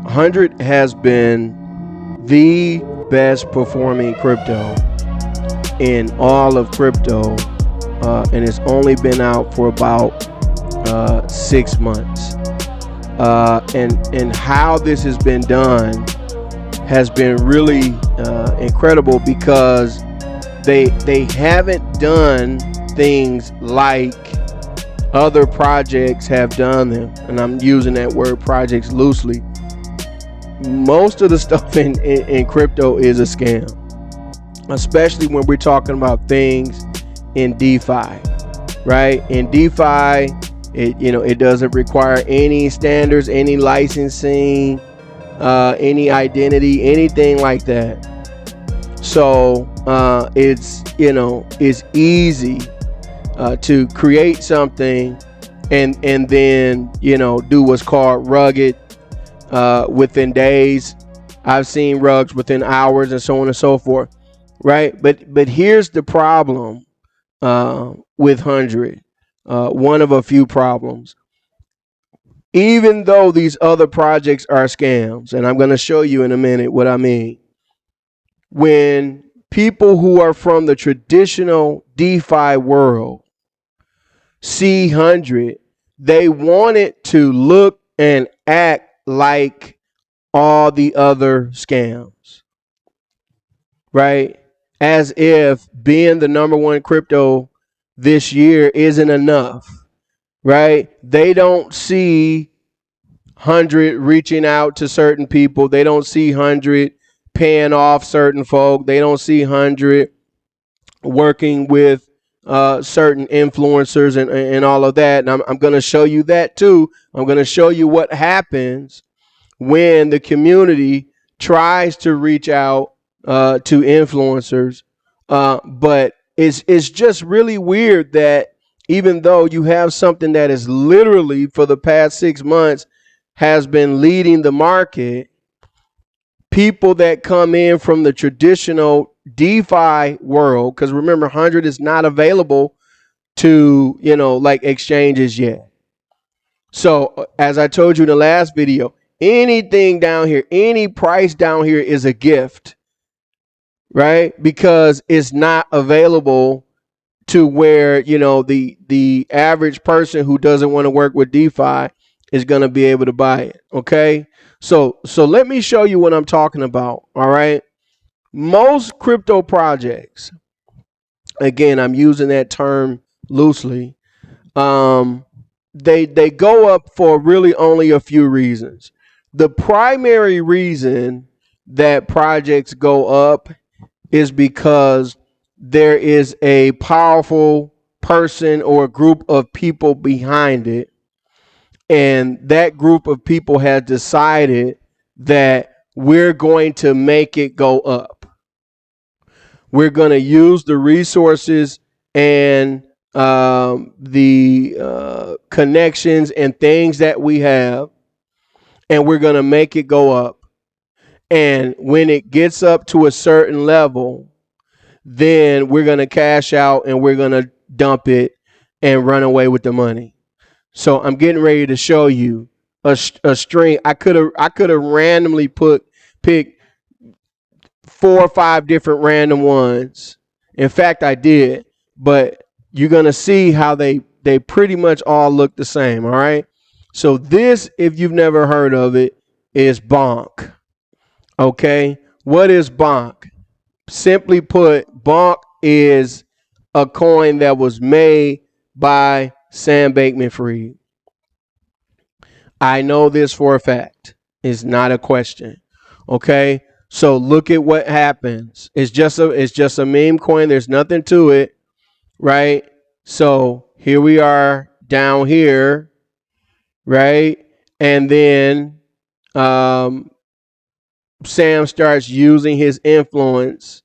100 has been the best performing crypto in all of crypto, and it's only been out for about 6 months. And how this has been done has been really incredible because they haven't done things like other projects have done them, and I'm using that word projects loosely. Most of the stuff in crypto is a scam, especially when we're talking about things in DeFi, right? In DeFi, it doesn't require any standards, any licensing, any identity, anything like that. So it's easy to create something and then do what's called rugged within days. I've seen rugs within hours and so on and so forth, right? But here's the problem with 100. One of a few problems. Even though these other projects are scams, and I'm going to show you in a minute what I mean. When people who are from the traditional DeFi world see 100, they want it to look and act like all the other scams, right? As if being the number one crypto this year isn't enough, right? They don't see 100 reaching out to certain people. They don't see 100 paying off certain folk. They don't see 100 working with certain influencers and all of that. And I'm going to show you that too. I'm going to show you what happens when the community tries to reach out to influencers. But it's just really weird that even though you have something that is literally for the past 6 months has been leading the market, people that come in from the traditional DeFi world, because remember, 100 is not available to, like exchanges yet. So as I told you in the last video, anything down here, any price down here is a gift, right? Because it's not available to where, the average person who doesn't want to work with DeFi is going to be able to buy it. Okay. So let me show you what I'm talking about. All right. Most crypto projects, again, I'm using that term loosely. They go up for really only a few reasons. The primary reason that projects go up is because there is a powerful person or a group of people behind it. And that group of people has decided that we're going to make it go up. We're going to use the resources and the connections and things that we have, and we're going to make it go up. And when it gets up to a certain level, then we're going to cash out and we're going to dump it and run away with the money. So I'm getting ready to show you a string. I could have randomly picked 4 or 5 different random ones. In fact, I did, but you're gonna see how they pretty much all look the same. All right. So this, if you've never heard of it, is Bonk. Okay. What is Bonk? Simply put, Bonk is a coin that was made by Sam Bankman-Fried. I know this for a fact. It's not a question. Okay. So look at what happens. It's just a meme coin. There's nothing to it, right? So here we are down here, right? And then Sam starts using his influence,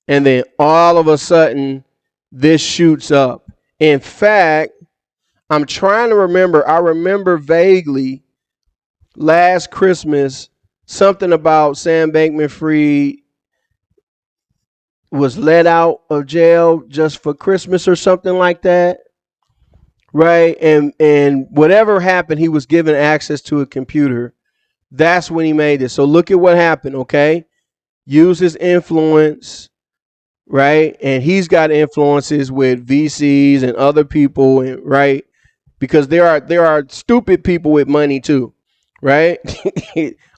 and then all of a sudden this shoots up. In fact, I'm trying to remember. I remember vaguely last Christmas something about Sam Bankman-Fried was let out of jail just for Christmas or something like that, right? And whatever happened, he was given access to a computer That's when he made this. So look at what happened, okay? Use his influence, right? And he's got influences with VCs and other people, and right? Because there are stupid people with money too, right?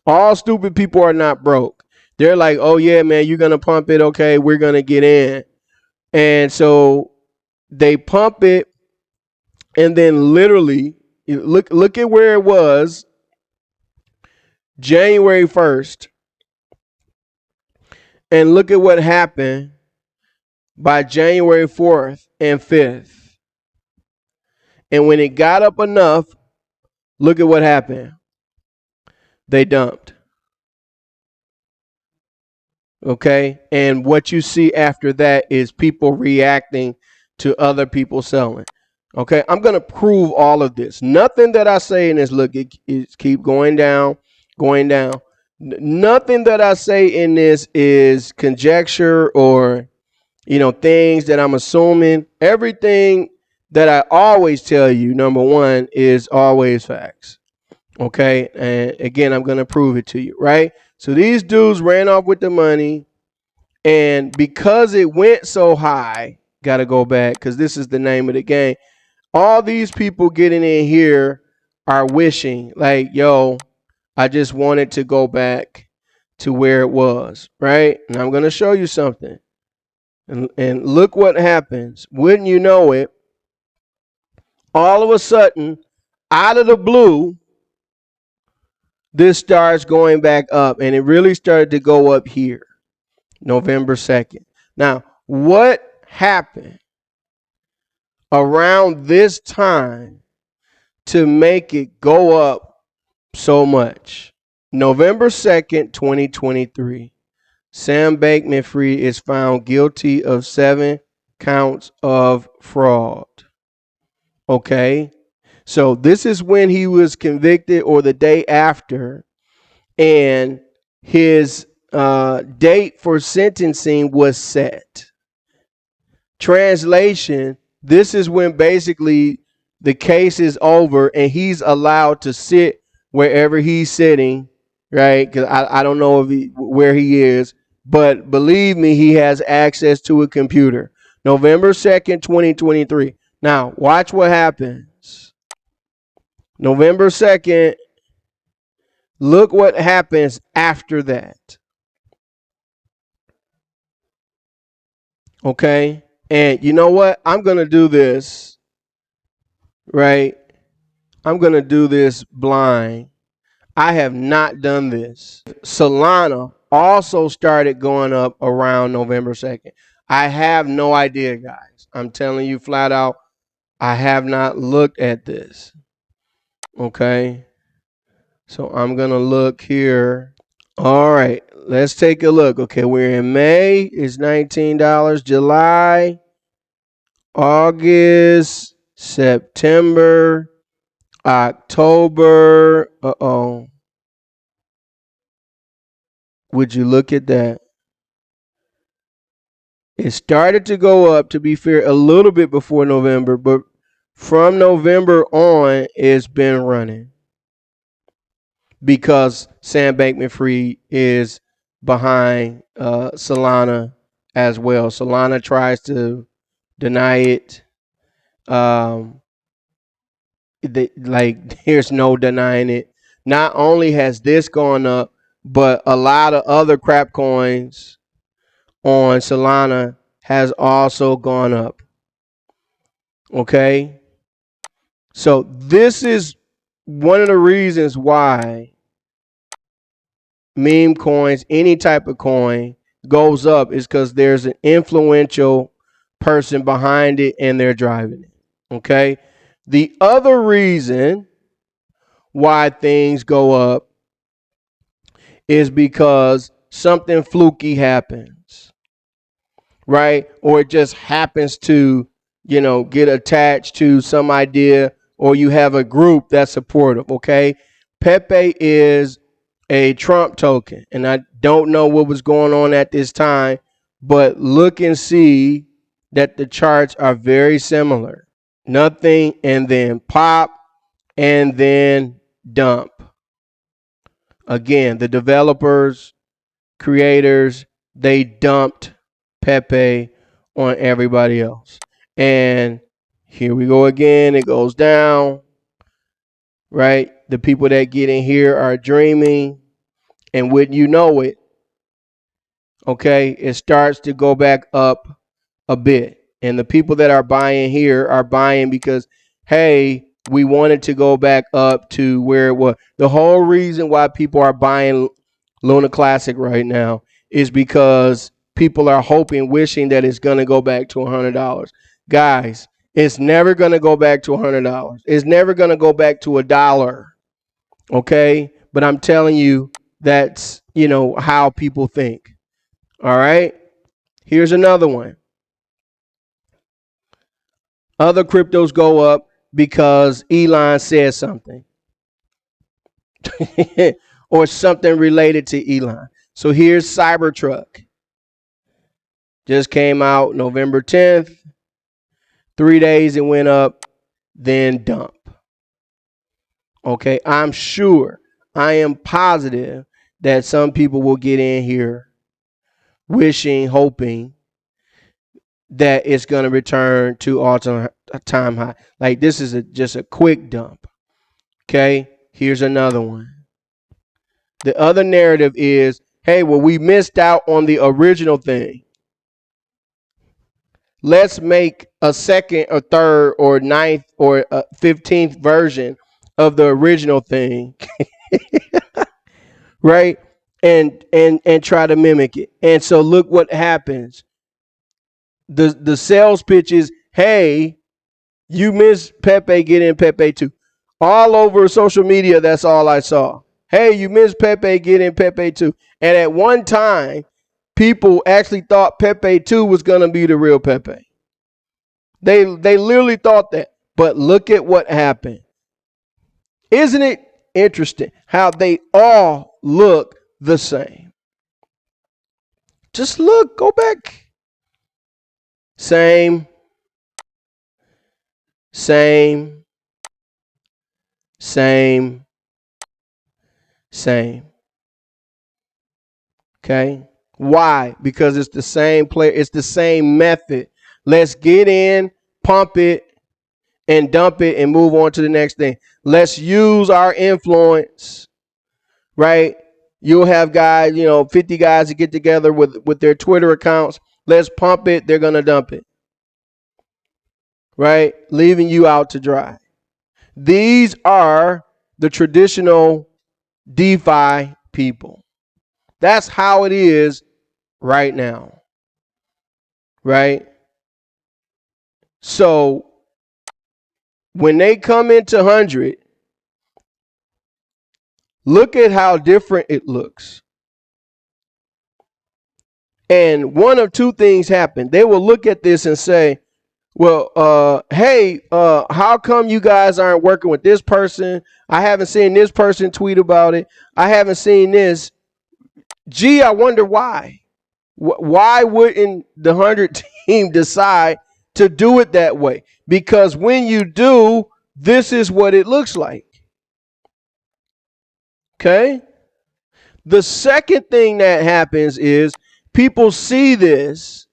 All stupid people are not broke. They're like, oh yeah, man, you're gonna pump it, okay? We're gonna get in, and so they pump it, and then literally look at where it was January 1st, and look at what happened by January 4th and 5th. And when it got up enough, look at what happened. They dumped. Okay. And what you see after that is people reacting to other people selling. Okay. I'm going to prove all of this. Nothing that I say in this, look, it keep going down, going down. Nothing that I say in this is conjecture or, things that I'm assuming. Everything that I always tell you, number one, is always facts. Okay. And again, I'm going to prove it to you, right? So these dudes ran off with the money. And because it went so high, got to go back because this is the name of the game. All these people getting in here are wishing, like, yo, I just wanted to go back to where it was, right? And I'm going to show you something. And look what happens. Wouldn't you know it, all of a sudden, out of the blue, this starts going back up. And it really started to go up here, November 2nd. Now, what happened around this time to make it go up so much? November 2nd, 2023. Sam Bankman-Fried is found guilty of 7 counts of fraud. Okay. So this is when he was convicted, or the day after, and his date for sentencing was set. Translation, this is when basically the case is over and he's allowed to sit wherever he's sitting, right? Because I don't know where he is, but believe me, he has access to a computer. November 2nd, 2023. Now, watch what happens. November 2nd, look what happens after that. Okay? And you know what? I'm going to do this, right? I'm going to do this blind. I have not done this. Solana also started going up around November 2nd. I have no idea, guys. I'm telling you flat out, I have not looked at this. Okay? So I'm going to look here. All right. Let's take a look. Okay, we're in May. It's $19. July, August, September, October. Would you look at that? It started to go up, to be fair, a little bit before November, but from November on, it's been running because Sam Bankman-Fried is behind Solana as well. Solana tries to deny it. There's no denying it. Not only has this gone up, but a lot of other crap coins on Solana has also gone up. Okay? So this is one of the reasons why meme coins, any type of coin, goes up, is because there's an influential person behind it and they're driving it. Okay? The other reason why things go up is because something fluky happens, right? Or it just happens to, get attached to some idea, or you have a group that's supportive, okay? Pepe is a Trump token, and I don't know what was going on at this time, but look and see that the charts are very similar. Nothing, and then pop, and then dump. Again, the developers, creators, they dumped Pepe on everybody else. And here we go again. It goes down, right? The people that get in here are dreaming. And wouldn't you know it, okay, it starts to go back up a bit. And the people that are buying here are buying because, hey, we wanted to go back up to where it was. The whole reason why people are buying Luna Classic right now is because people are hoping, wishing that it's going to go back to $100. Guys, it's never going to go back to $100. It's never going to go back to $1. Okay? But I'm telling you, that's, how people think. All right? Here's another one. Other cryptos go up because Elon said something or something related to Elon. So here's Cybertruck. Just came out November 10th. 3 days it went up, then dump. Okay, I'm sure, I am positive that some people will get in here wishing, hoping that it's going to return to all-time high. Like this is just a quick dump. Okay, here's another one. The other narrative is, hey, well, we missed out on the original thing. Let's make a second or third or ninth or 15th version of the original thing, right? And try to mimic it. And so look what happens. The sales pitch is, hey, you missed Pepe, get in Pepe 2. All over social media, that's all I saw. Hey, you missed Pepe, get in Pepe 2. And at one time, people actually thought Pepe 2 was going to be the real Pepe. They literally thought that. But look at what happened. Isn't it interesting how they all look the same? Just look, go back. Same. Okay? Why? Because it's the same player, it's the same method. Let's get in, pump it, and dump it and move on to the next thing. Let's use our influence, right? You'll have guys, 50 guys to get together with their Twitter accounts. Let's pump it, they're going to dump it, right? Leaving you out to dry. These are the traditional DeFi people. That's how it is right now, right? So when they come into 100, look at how different it looks. And one of two things happen. They will look at this and say, well, hey, how come you guys aren't working with this person? I haven't seen this person tweet about it. I haven't seen this. Gee, I wonder why. Why wouldn't the 100 team decide to do it that way? Because when you do, this is what it looks like. Okay? The second thing that happens is people see this,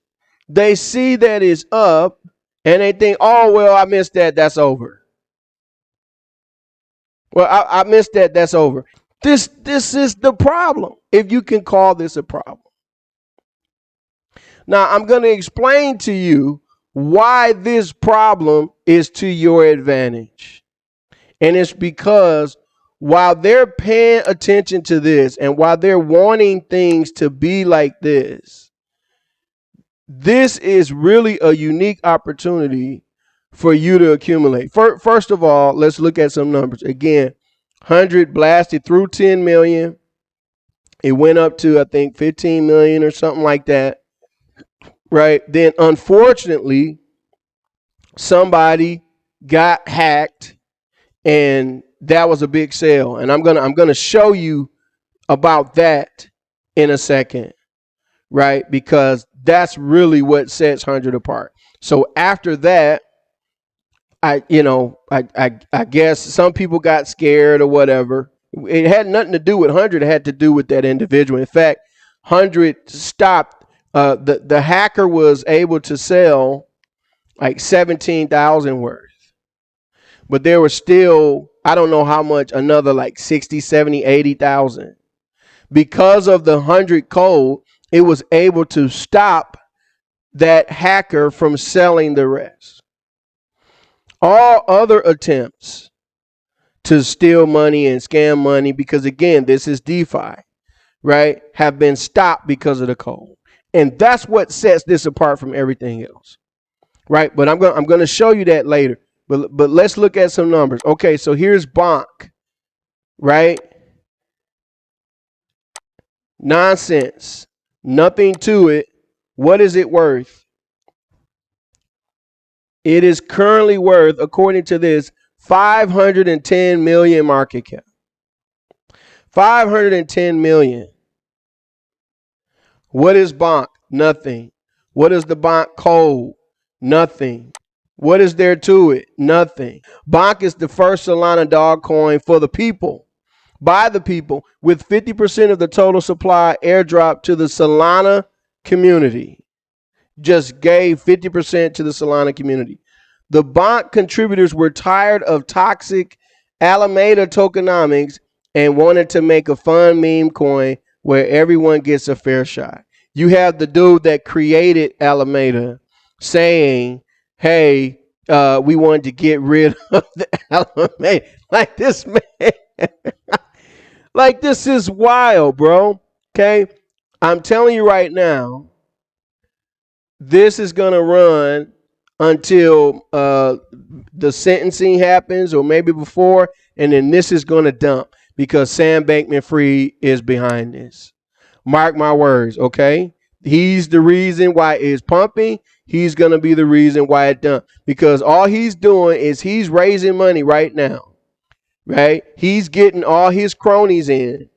they see that it's up, and they think, oh, well, I missed that, that's over. Well, I missed that, that's over. This is the problem, if you can call this a problem. Now, I'm going to explain to you why this problem is to your advantage. And it's because while they're paying attention to this and while they're wanting things to be like this is really a unique opportunity for you to accumulate. First of all, let's look at some numbers. Again, 100 blasted through 10 million. It went up to, I think, 15 million or something like that. Right? Then, unfortunately, somebody got hacked, and that was a big sale. And I'm gonna show you about that in a second, right? Because that's really what sets 100 apart. So after that, I guess some people got scared or whatever, It had nothing to do with 100. It had to do with that individual. In fact, 100 stopped. The hacker was able to sell like 17,000 worth, but there was still, I don't know how much, another like 60, 70, 80,000. Because of the 100 code, it was able to stop that hacker from selling the rest. All other attempts to steal money and scam money, because again, this is DeFi, right, have been stopped because of the code. And that's what sets this apart from everything else, right? But I'm going to show you that later. But let's look at some numbers. Okay, so here's Bonk, right? Nonsense. Nothing to it. What is it worth? It is currently worth, according to this, 510 million market cap. 510 million. What is Bonk? Nothing. What is the Bonk code? Nothing. What is there to it? Nothing. Bonk is the first Solana dog coin for the people, by the people, with 50% of the total supply airdrop to the Solana community. Just gave 50% to the Solana community. The Bonk contributors were tired of toxic Alameda tokenomics and wanted to make a fun meme coin where everyone gets a fair shot. You have the dude that created Alameda saying, hey, we wanted to get rid of the Alameda. Like this, man. Like, this is wild, bro. Okay? I'm telling you right now, this is going to run until the sentencing happens, or maybe before, and then this is going to dump because Sam Bankman-Fried is behind this. Mark my words, okay? He's the reason why it's pumping. He's going to be the reason why it dumped, because all he's doing is he's raising money right now, right? He's getting all his cronies in,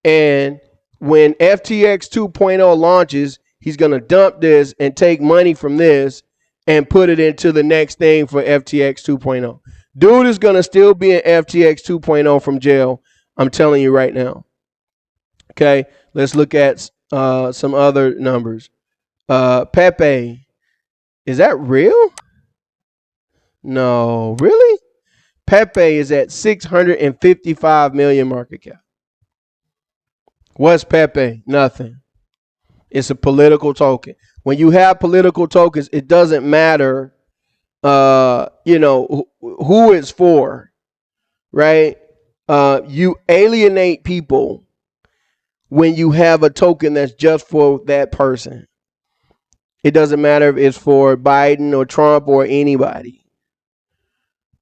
and when FTX 2.0 launches, he's going to dump this and take money from this and put it into the next thing for FTX 2.0. Dude is going to still be in FTX 2.0 from jail. I'm telling you right now. Okay, let's look at some other numbers. Pepe, is that real? No, really? Pepe is at 655 million market cap. What's Pepe? Nothing. It's a political token. When you have political tokens, it doesn't matter, who it's for, right? You alienate people when you have a token that's just for that person. It doesn't matter if it's for Biden or Trump or anybody,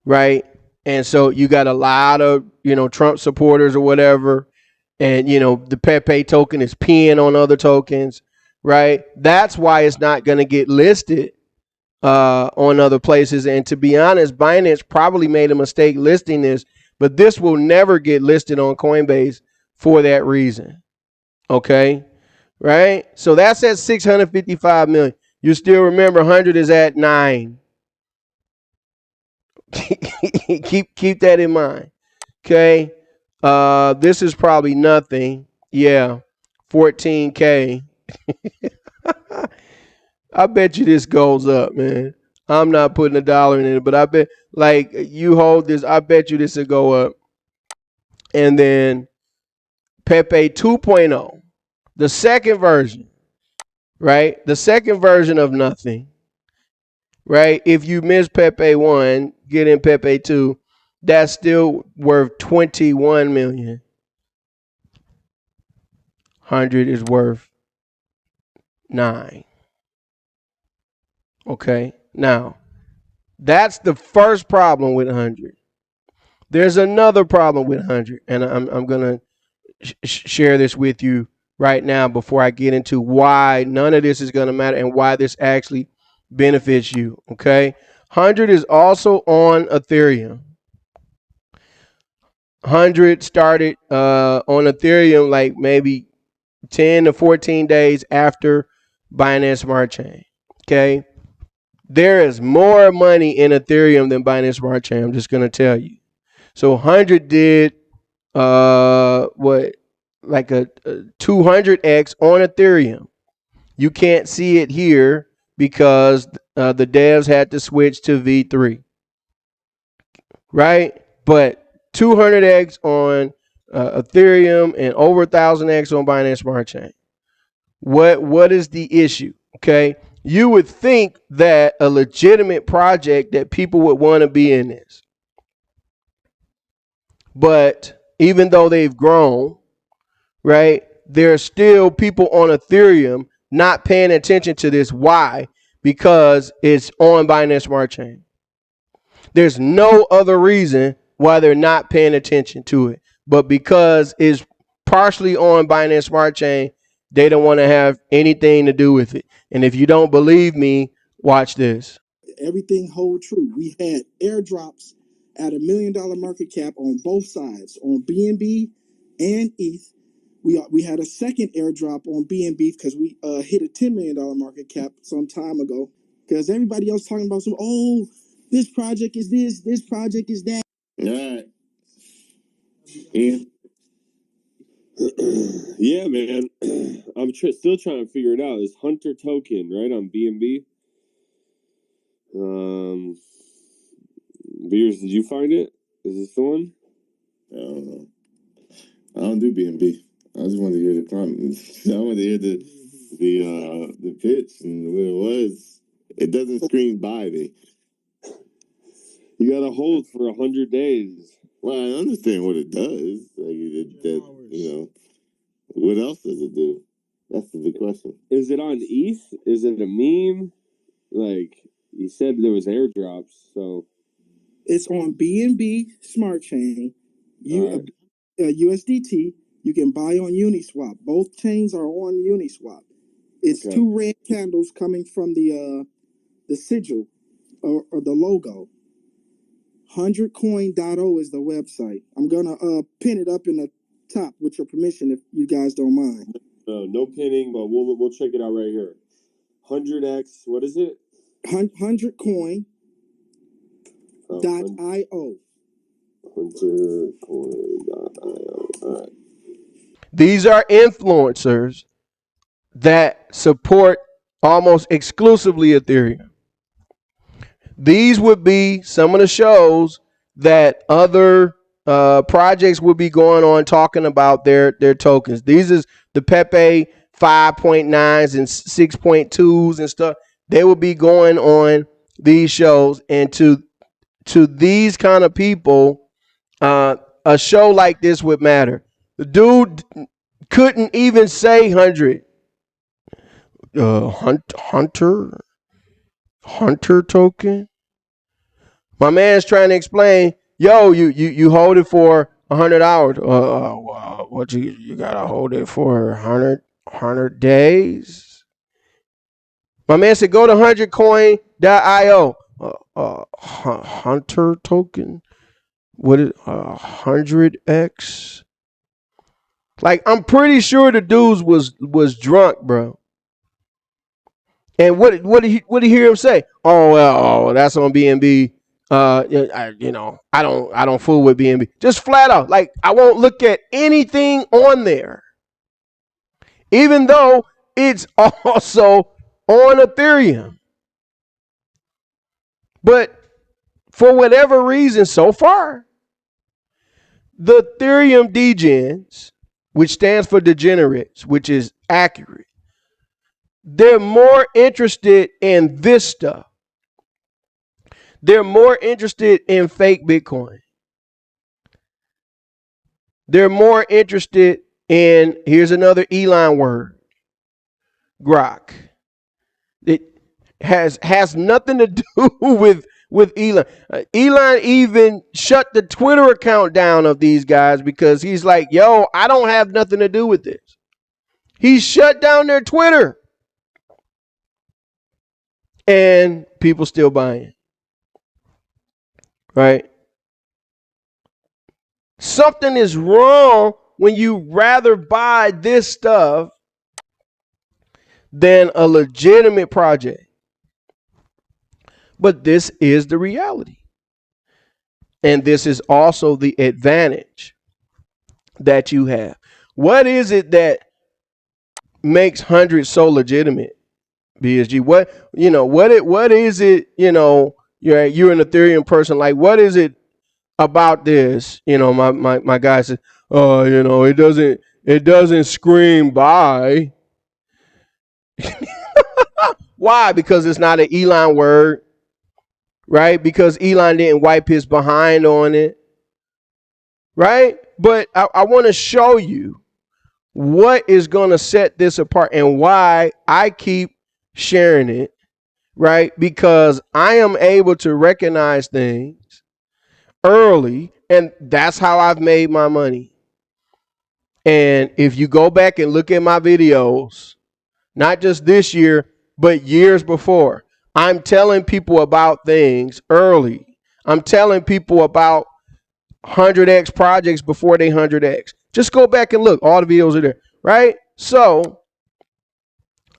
right? And so you got a lot of, Trump supporters or whatever, and, the Pepe token is peeing on other tokens, right? That's why it's not going to get listed on other places. And to be honest, Binance probably made a mistake listing this, but this will never get listed on Coinbase for that reason. Okay, right? So that's at 655 million. You still remember 100 is at 9. keep that in mind. Okay, this is probably nothing. Yeah, 14K. I bet you this goes up, man. I'm not putting $1 in it, but I bet, like, you hold this, I bet you this will go up. And then Pepe 2.0, the second version, right? The second version of nothing, right? If you miss Pepe 1, get in Pepe 2, that's still worth 21 million. 100 is worth 9. Okay, now that's the first problem with 100. There's another problem with 100, and I'm gonna share this with you right now before I get into why none of this is gonna matter and why this actually benefits you. Okay, 100 is also on Ethereum. 100 started on Ethereum like maybe 10 to 14 days after Binance Smart Chain. Okay. There is more money in Ethereum than Binance Smart Chain. I'm just going to tell you. So 100 did what, like a 200x on Ethereum. You can't see it here because the devs had to switch to V3, right? But 200x on Ethereum and over 1,000x on Binance Smart Chain. What is the issue? Okay, you would think that a legitimate project that people would want to be in this, but even though they've grown, right, there's still people on Ethereum not paying attention to this. Why? Because it's on Binance Smart Chain. There's no other reason why they're not paying attention to it, but because it's partially on Binance Smart Chain, they don't want to have anything to do with it. And if you don't believe me, watch this. Everything hold true. We had airdrops at $1 million market cap on both sides, on BNB and ETH. We had a second airdrop on BNB because we hit a $10 million market cap some time ago. Because everybody else talking about this project is this project is that. All right. Yeah. Yeah, man. I'm still trying to figure it out. It's Hunter Token, right, on BNB. Beers, did you find it? Is this the one? I don't know. I don't do BNB. I just wanted to hear the comments. I wanted to hear the pitch and what it was. It doesn't scream buy me. You gotta hold for 100 days. Well, I understand what it does. What else does it do? That's the big question. Is it on ETH? Is it a meme? Like, you said there was airdrops, so... It's on BNB Smart Chain, USDT. You can buy on Uniswap. Both chains are on Uniswap. It's two red candles coming from the sigil or the logo. 100coin.o is the website. I'm gonna pin it up in the top with your permission if you guys don't mind. No pinning, but we'll check it out right here. 100x. What is it? 100coin.io. All right. These are influencers that support almost exclusively Ethereum. These would be some of the shows that other projects would be going on talking about their tokens. These is the Pepe 5.9s and 6.2s and stuff. They will be going on these shows, and to these kind of people, a show like this would matter. The dude couldn't even say 100. Hunter token. My man's trying to explain. Yo, you hold it for 100 hours. What you gotta hold it for 100 days? My man said go to 100coin.io. Hunter token. What is 100x? Like, I'm pretty sure the dudes was drunk, bro. And what did you hear him say? Oh well, that's on BNB. I don't fool with BNB. Just flat out, like, I won't look at anything on there, even though it's also on Ethereum. But for whatever reason, so far, the Ethereum degens, which stands for degenerates, which is accurate, they're more interested in this stuff. They're more interested in fake Bitcoin. They're more interested in, here's another Elon word, grok. It has nothing to do with Elon. Elon even shut the Twitter account down of these guys because he's like, yo, I don't have nothing to do with this. He shut down their Twitter. And people still buying. Right? Something is wrong when you rather buy this stuff than a legitimate project. But this is the reality. And this is also the advantage that you have. What is it that makes 100 so legitimate, BSG? What is it, you're an Ethereum person, like what is it about this? My guy said, oh, it doesn't scream buy. Why? Because it's not an Elon word, right? Because Elon didn't wipe his behind on it, right? But I want to show you what is going to set this apart and why I keep sharing it, right? Because I am able to recognize things early, and that's how I've made my money. And if you go back and look at my videos, not just this year, but years before, I'm telling people about things early. I'm telling people about 100x projects before they 100x. Just go back and look. All the videos are there, right? So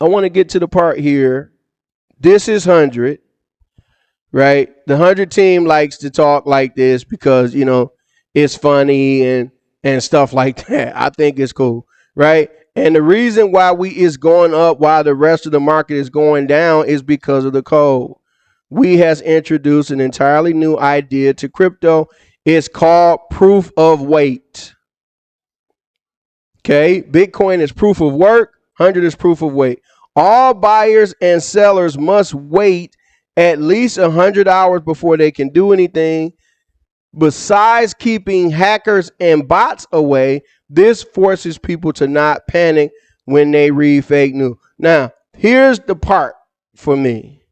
I want to get to the part here. This is 100, right? The 100 team likes to talk like this because, it's funny and stuff like that. I think it's cool, right? And the reason why we is going up while the rest of the market is going down is because of the code. We has introduced an entirely new idea to crypto. It's called proof of weight. Okay, Bitcoin is proof of work, 100 is proof of weight. All buyers and sellers must wait at least 100 hours before they can do anything. Besides keeping hackers and bots away, this forces people to not panic when they read fake news. Now, here's the part for me.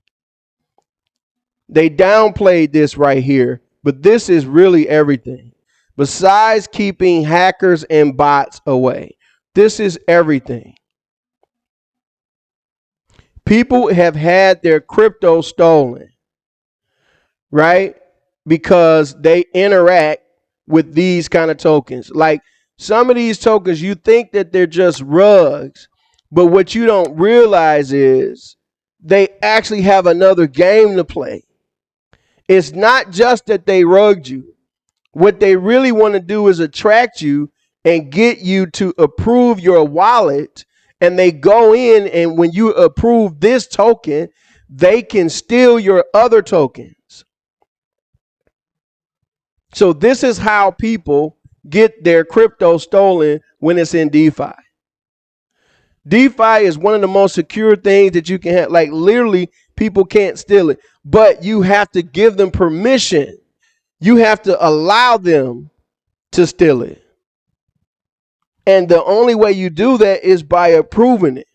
They downplayed this right here, but this is really everything. Besides keeping hackers and bots away, this is everything. People have had their crypto stolen, right? Because they interact with these kind of tokens. Like some of these tokens, you think that they're just rugs, but what you don't realize is they actually have another game to play. It's not just that they rugged you. What they really want to do is attract you and get you to approve your wallet. And they go in, and when you approve this token, they can steal your other tokens. So this is how people get their crypto stolen when it's in DeFi. DeFi is one of the most secure things that you can have. Like literally, people can't steal it, but you have to give them permission. You have to allow them to steal it. And the only way you do that is by approving it.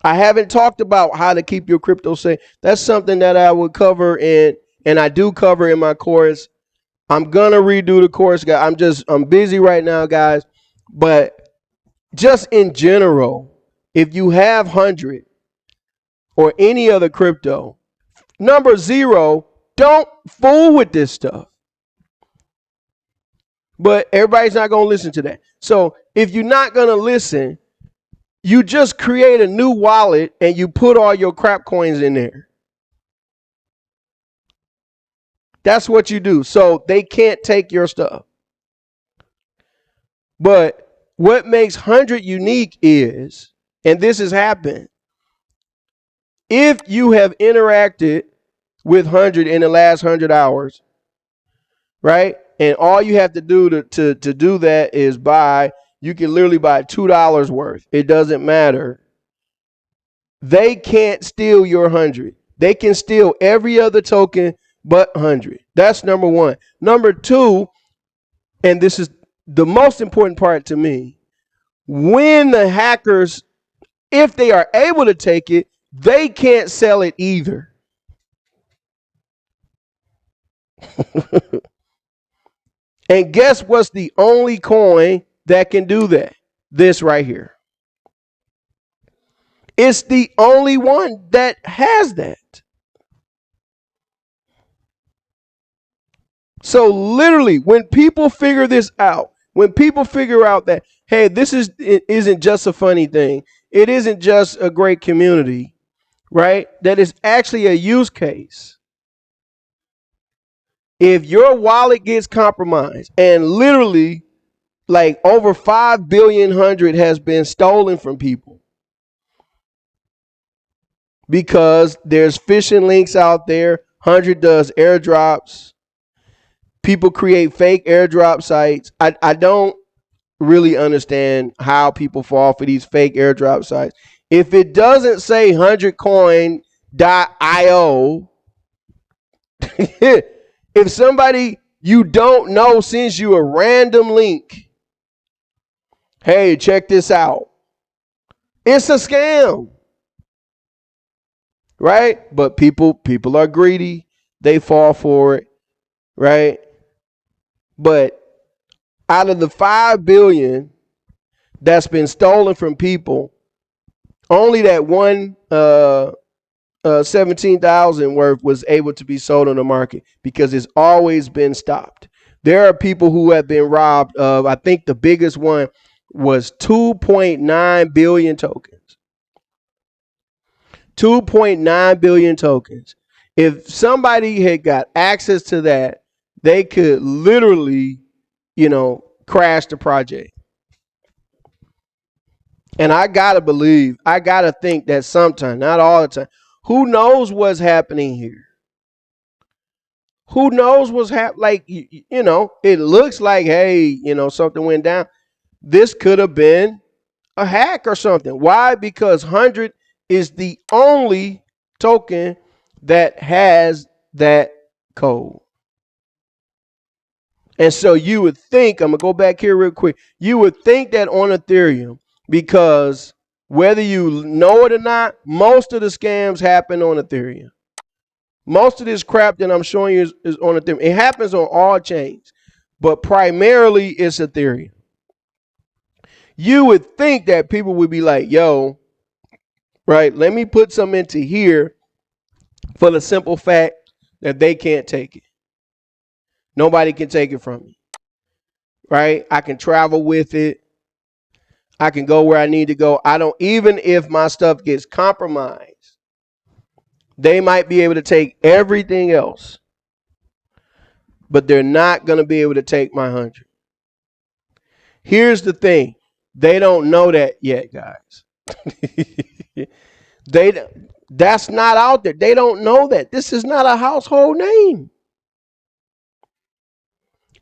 I haven't talked about how to keep your crypto safe. That's something that I would cover and I do cover in my course. I'm gonna redo the course, guys. I'm busy right now, guys. But just in general, if you have 100 or any other crypto, number 0, don't fool with this stuff. But everybody's not going to listen to that. So if you're not going to listen, you just create a new wallet and you put all your crap coins in there. That's what you do. So they can't take your stuff. But what makes 100 unique is, and this has happened, if you have interacted with 100 in the last 100 hours, right? And all you have to do to do that is you can literally buy $2 worth. It doesn't matter. They can't steal your 100. They can steal every other token but 100. That's number 1. Number 2, and this is the most important part to me, when the hackers, if they are able to take it, they can't sell it either. And guess what's the only coin that can do that? This right here. It's the only one that has that. So literally, when people figure this out, when people figure out that, hey, isn't just a funny thing, it isn't just a great community, right? That is actually a use case. If your wallet gets compromised, and literally, like over 5 billion has been stolen from people because there's phishing links out there. 100 does airdrops. People create fake airdrop sites. I don't really understand how people fall for these fake airdrop sites. If it doesn't say 100coin.io, if somebody you don't know sends you a random link, hey, check this out, it's a scam, right? But people are greedy. They fall for it, right? But out of the 5 billion that's been stolen from people, only that one 17,000 worth was able to be sold on the market because it's always been stopped. There are people who have been robbed of, I think the biggest one was 2.9 billion tokens. 2.9 billion tokens. If somebody had got access to that, they could literally, crash the project. And I gotta think that sometime, not all the time, who knows what's happening here? Who knows what's happening? Like, it looks like, hey, something went down. This could have been a hack or something. Why? Because 100 is the only token that has that code. And so you would think, I'm going to go back here real quick. You would think that on Ethereum, because whether you know it or not, most of the scams happen on Ethereum. Most of this crap that I'm showing you is on Ethereum. It happens on all chains, but primarily it's Ethereum. You would think that people would be like, yo, right, let me put some into here for the simple fact that they can't take it. Nobody can take it from me, right? I can travel with it. I can go where I need to go. Even if my stuff gets compromised, they might be able to take everything else, but they're not going to be able to take my 100. Here's the thing. They don't know that yet, guys. That's not out there. They don't know that. This is not a household name.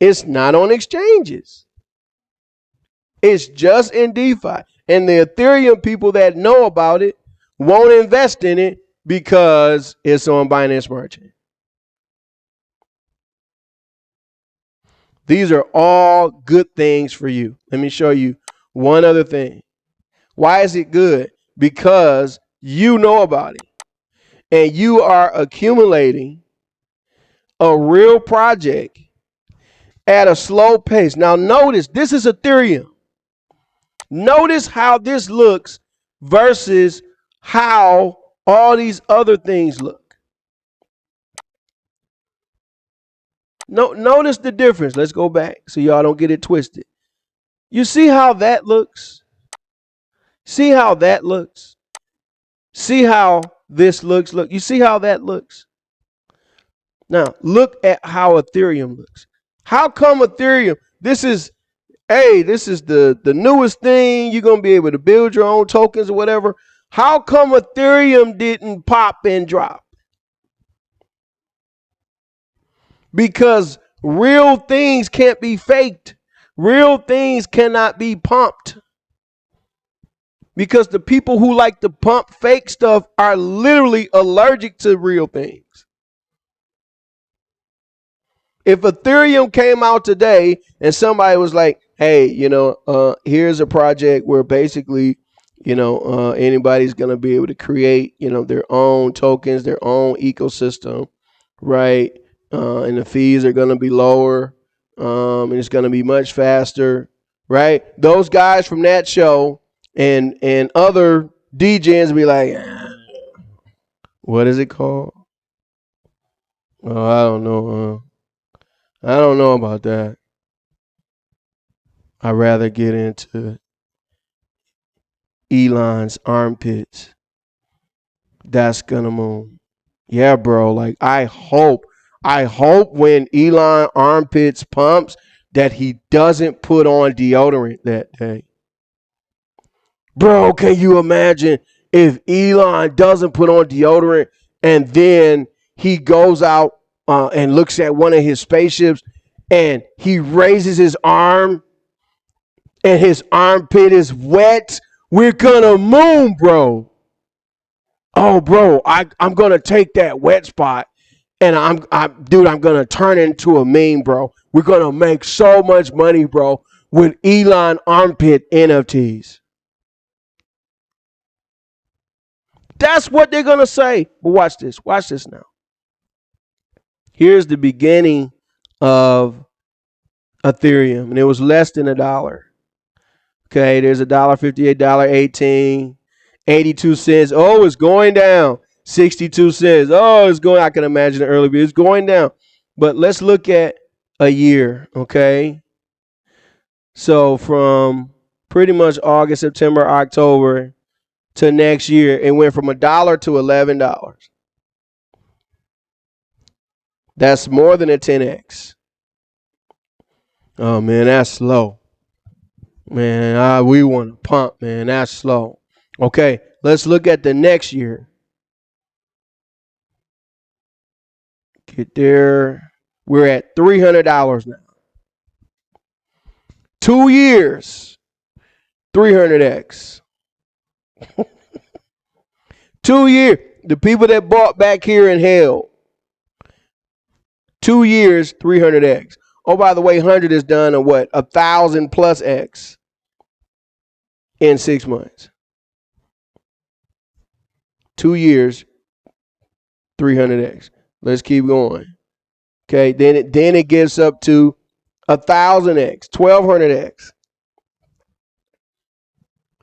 It's not on exchanges. It's just in DeFi. And the Ethereum people that know about it won't invest in it because it's on Binance Smart Chain. These are all good things for you. Let me show you one other thing. Why is it good? Because you know about it. And you are accumulating a real project at a slow pace. Now notice, this is Ethereum. Notice how this looks versus how all these other things look. Notice the difference. Let's go back so y'all don't get it twisted. You see how that looks? See how that looks? See how this looks? Look, you see how that looks? Now, look at how Ethereum looks. How come Ethereum, this is the newest thing. You're going to be able to build your own tokens or whatever. How come Ethereum didn't pop and drop? Because real things can't be faked. Real things cannot be pumped. Because the people who like to pump fake stuff are literally allergic to real things. If Ethereum came out today and somebody was like, hey, here's a project where basically, anybody's going to be able to create, their own tokens, their own ecosystem, right? And the fees are going to be lower, and it's going to be much faster, right? Those guys from that show and other DJs be like, what is it called? Oh, I don't know. I don't know about that. I'd rather get into Elon's armpits. That's gonna move. Yeah, bro. Like I hope when Elon armpits pumps, that he doesn't put on deodorant that day. Bro, can you imagine if Elon doesn't put on deodorant and then he goes out and looks at one of his spaceships and he raises his arm and his armpit is wet? We're gonna moon, bro. Oh, bro, I'm gonna take that wet spot and I'm gonna turn into a meme, bro. We're gonna make so much money, bro, with Elon armpit NFTs. That's what they're gonna say. But watch this. Watch this now. Here's the beginning of Ethereum, and it was less than $1. Okay, there's $1.58, $1.18, 82 cents. Oh, it's going down. 62 cents. Oh, it's going. I can imagine it earlier, but it's going down. But let's look at a year. Okay, so from pretty much August, September, October to next year, it went from $1 to $11. That's more than a 10x. Oh man, that's slow. Man, we want to pump, man. That's slow. Okay, let's look at the next year. Get there. We're at $300 now. 2 years, 300x. 2 years. The people that bought back here and held. 2 years, 300x. Oh, by the way, 100 is done on what? 1,000 plus x in 6 months. 2 years, 300x. Let's keep going. Okay, then it gets up to 1,000x, 1,200x.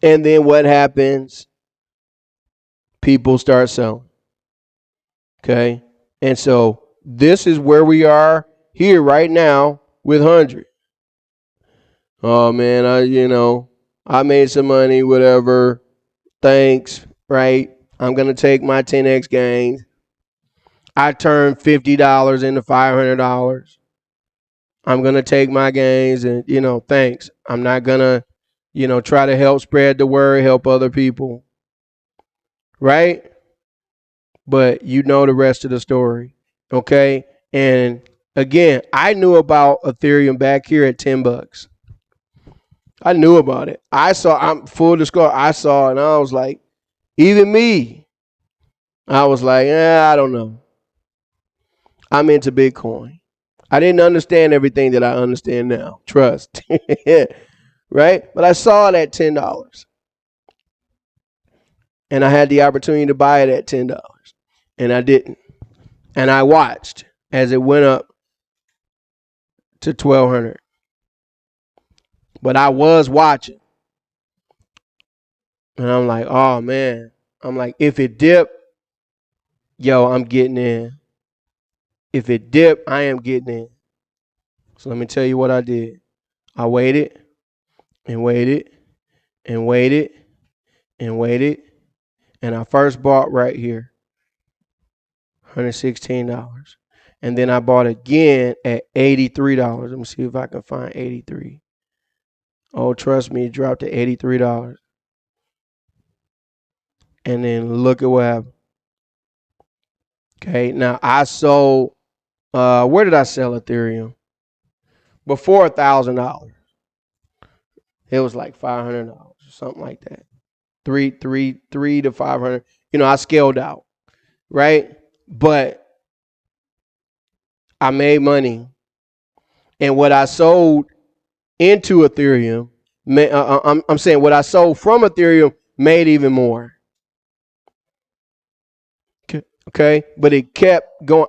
And then what happens? People start selling. Okay, and so this is where we are here right now with 100. Oh man, I made some money, whatever. Thanks, right? I'm gonna take my 10x gains. I turned $50 into $500. I'm gonna take my gains and thanks. I'm not gonna, try to help spread the word, help other people. Right? But you know the rest of the story. Okay? And again, I knew about Ethereum back here at $10. I knew about it. I'm full disclosure, I saw it and I was like, even me, I was like, I don't know. I'm into Bitcoin. I didn't understand everything that I understand now. Trust. Right? But I saw it at $10. And I had the opportunity to buy it at $10. And I didn't. And I watched as it went up to 1,200. But I was watching. And I'm like, oh man. I'm like, if it dip, I'm getting in. If it dip, I am getting in. So let me tell you what I did. I waited and waited and waited and waited. And I first bought right here, $116. And then I bought again at $83. Let me see if I can find 83. Oh, trust me, it dropped to $83. And then look at what happened. Okay, now I sold, where did I sell Ethereum? Before $1,000. It was like $500 or something like that. Three to 500. I scaled out, right? But I made money. And what I sold into Ethereum, I'm saying what I sold from Ethereum made even more. Okay, but it kept going.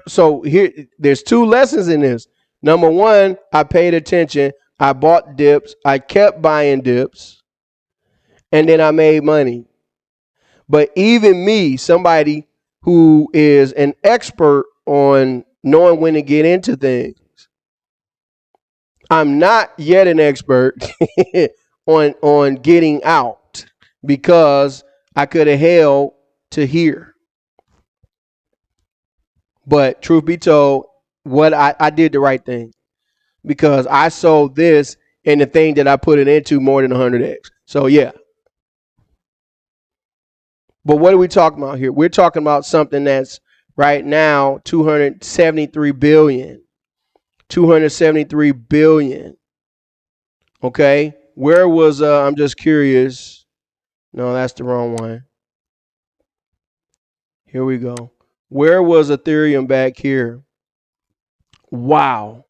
So here, there's 2 lessons in this. Number 1, I paid attention. I bought dips. I kept buying dips, and then I made money. But even me, somebody who is an expert on knowing when to get into things, I'm not yet an expert on getting out because I could have held to here. But truth be told, what I did the right thing because I sold this and the thing that I put it into more than 100x. So yeah. But what are we talking about here? We're talking about something that's right now 273 billion. 273 billion. Okay? Where was I'm just curious. No, that's the wrong one. Here we go. Where was Ethereum back here? Wow.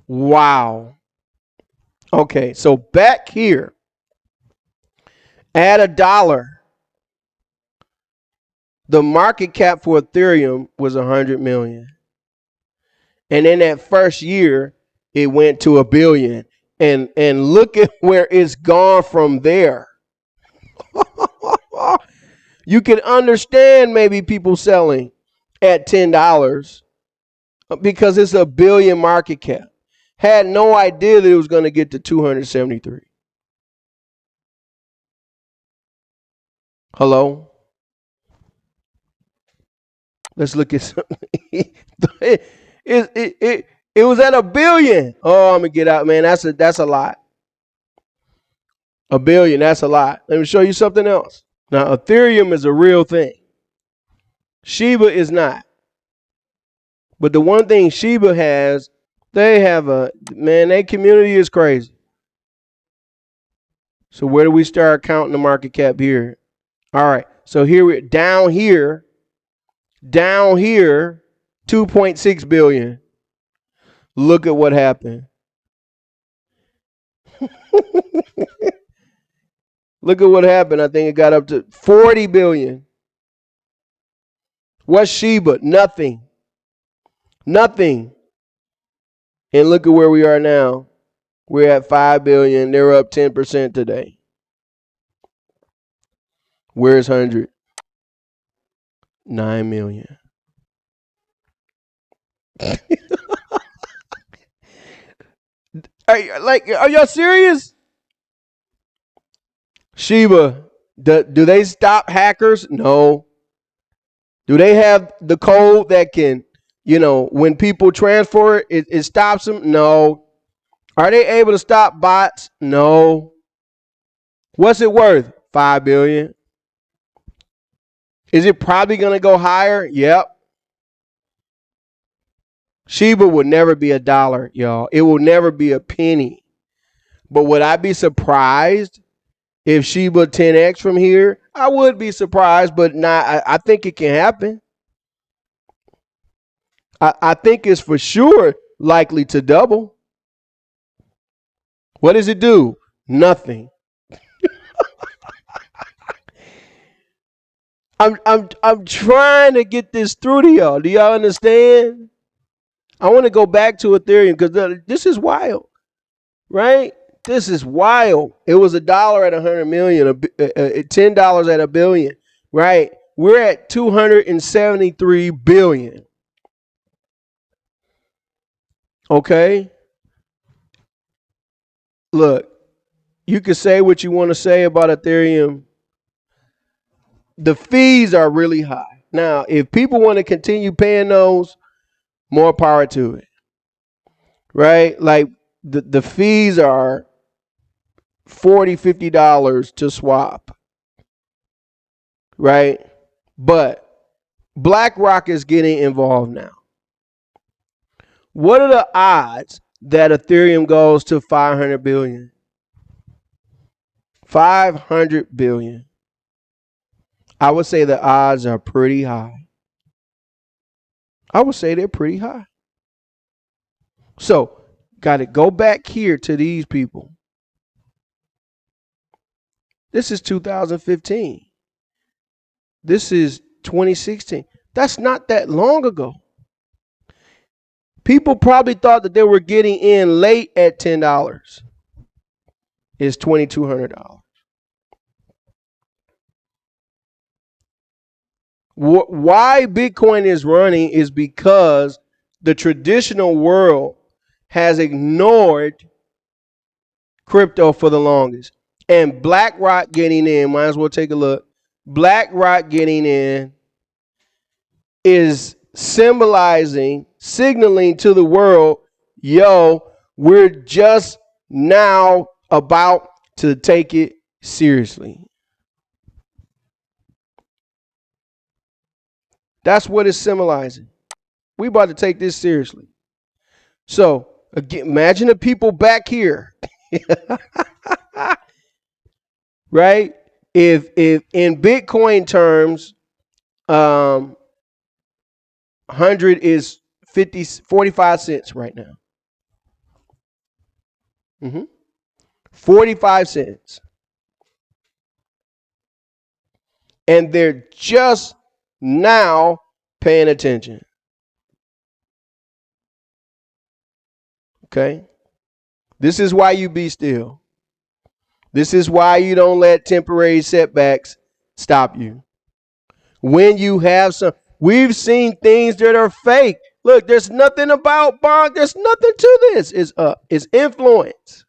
Wow. Okay, so back here at $1, the market cap for Ethereum was 100 million. And in that first year, it went to $1 billion. And look at where it's gone from there. You can understand maybe people selling at $10 because it's $1 billion market cap. Had no idea that it was going to get to 273. Hello? Let's look at something. it was at $1 billion. Oh, I'm gonna get out, man. That's a lot. $1 billion, that's a lot. Let me show you something else. Now, Ethereum is a real thing. Shiba is not. But the one thing Shiba has, they have their community is crazy. So where do we start counting the market cap here? All right. So down here, 2.6 billion. Look at what happened. Look at what happened. I think it got up to 40 billion. What's Shiba? Nothing. Nothing. And look at where we are now. We're at 5 billion. They're up 10% today. Where's 100? 9 million. Are y'all serious? Shiba, do they stop hackers? No. Do they have the code that can, when people transfer it, it stops them? No. Are they able to stop bots? No. What's it worth? 5 billion. Is it probably going to go higher? Yep. Shiba will never be $1, y'all. It will never be a penny. But would I be surprised if Shiba 10x from here? I would be surprised, but not. I think it can happen. I think it's for sure likely to double. What does it do? Nothing. I'm trying to get this through to y'all. Do y'all understand? I want to go back to Ethereum because this is wild, right? This is wild. It was $1 at 100 million, $10 at $1 billion, right? We're at 273 billion. Okay? Look, you can say what you want to say about Ethereum. The fees are really high. Now, if people want to continue paying those, more power to it. Right? Like the fees are $40, $50 to swap. Right? But BlackRock is getting involved now. What are the odds that Ethereum goes to 500 billion? 500 billion. I would say the odds are pretty high. I would say they're pretty high. So, got to go back here to these people. This is 2015. This is 2016. That's not that long ago. People probably thought that they were getting in late at $10. It's $2,200. Why Bitcoin is running is because the traditional world has ignored crypto for the longest. And BlackRock getting in, might as well take a look. BlackRock getting in is signaling to the world, yo, We're just now about to take it seriously. That's what it's symbolizing. We about to take this seriously. So again, imagine the people back here, right? If in Bitcoin terms, 100 is 45 cents right now. 45 cents. And they're just now paying attention. Okay? This is why you be still. This is why you don't let temporary setbacks stop you. When you have some, we've seen things that are fake. Look, there's nothing about bond. There's nothing to this. It's influence.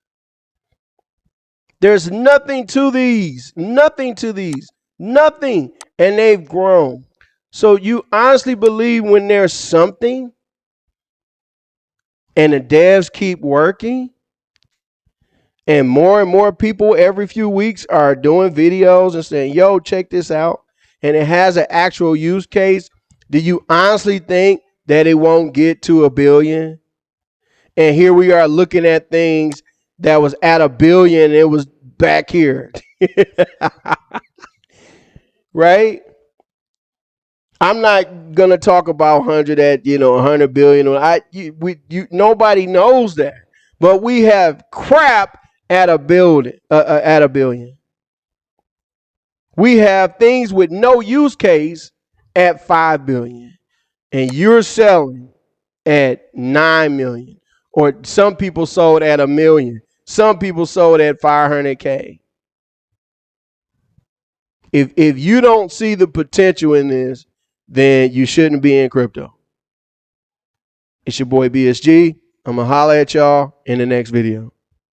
There's nothing to these. Nothing to these. Nothing. And they've grown. So you honestly believe when there's something and the devs keep working and more people every few weeks are doing videos and saying, yo, check this out, and it has an actual use case, do you honestly think that it won't get to 1 billion? And here we are looking at things that was at 1 billion and it was back here. Right? I'm not gonna talk about 100 at 100 billion. Nobody knows that, but we have crap at a at 1 billion. We have things with no use case at 5 billion, and you're selling at 9 million, or some people sold at 1 million. Some people sold at 500K. If you don't see the potential in this, then you shouldn't be in crypto. It's your boy BSG. I'm going to holler at y'all in the next video.